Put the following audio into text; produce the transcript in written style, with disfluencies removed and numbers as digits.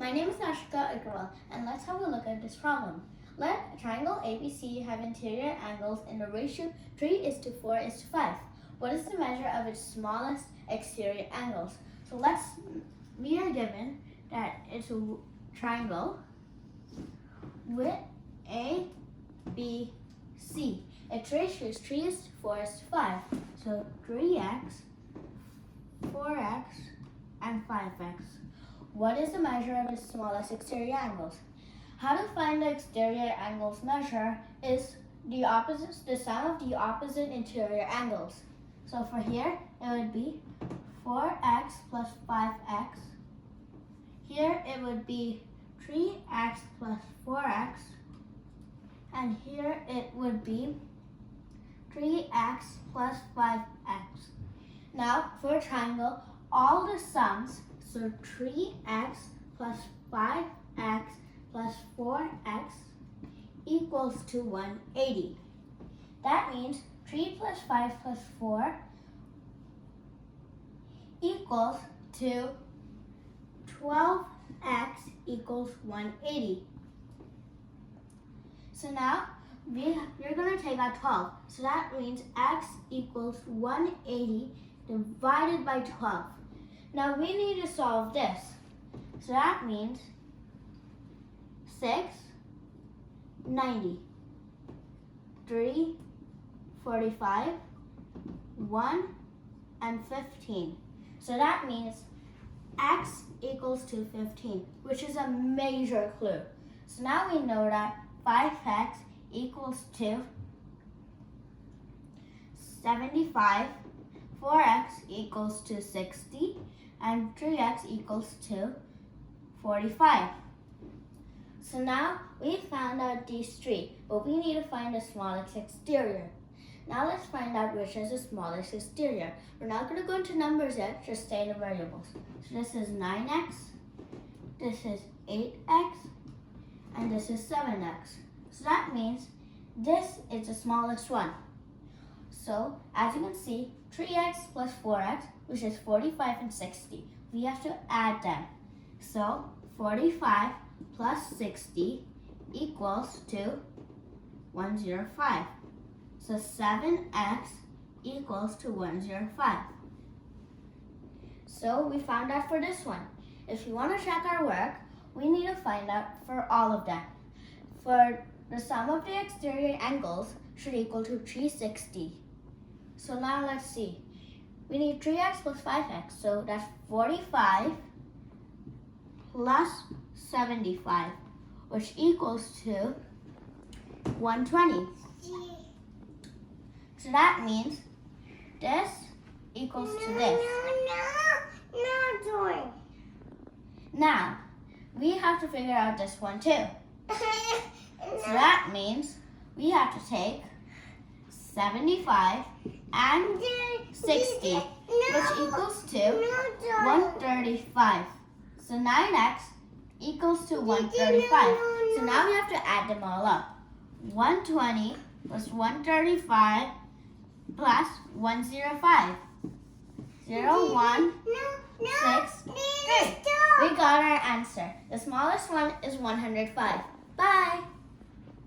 My name is Ashika Agrawal, and let's have a look at this problem. Let triangle ABC have interior angles in the ratio 3:4:5. What is the measure of its smallest exterior angles? So we are given that it's a triangle with A, B, C. Its ratio is 3:4:5. So 3x, 4x, and 5x. What is the measure of its smallest exterior angles? How to find the exterior angles measure is the sum of the opposite interior angles. So for here, it would be 4x plus 5x. Here it would be 3x plus 4x. And here it would be 3x plus 5x. Now for a triangle, all the sums, so 3x plus 5x plus 4x equals to 180. That means 3 plus 5 plus 4 equals to 12x equals 180. So now you're going to take out 12. So that means x equals 180 divided by 12. Now we need to solve this. So that means 6, 90, 3, 45, 1, and 15. So that means x equals to 15, which is a major clue. So now we know that 5x equals to 75, 4x equals to 60, and 3x equals to 45. So now we found out these three, but we need to find the smallest exterior. Now let's find out which is the smallest exterior. We're not going to go into numbers yet, just stay in the variables. So this is 9x, this is 8x, and this is 7x. So that means this is the smallest one. So as you can see, 3x plus 4x, which is 45 and 60. We have to add them. So 45 plus 60 equals to 105. So 7x equals to 105. So we found out for this one. If you want to check our work, we need to find out for all of them. For the sum of the exterior angles should equal to 360. So now let's see. We need 3x plus 5x. So that's 45 plus 75, which equals to 120. So that means this equals to this. Now, we have to figure out this one too. So that means we have to take 75 and 60, which equals to 135. So 9x equals to 135. So now we have to add them all up. 120 plus 135 plus 105. 0, 1, 6, 3. We got our answer. The smallest one is 105. Bye.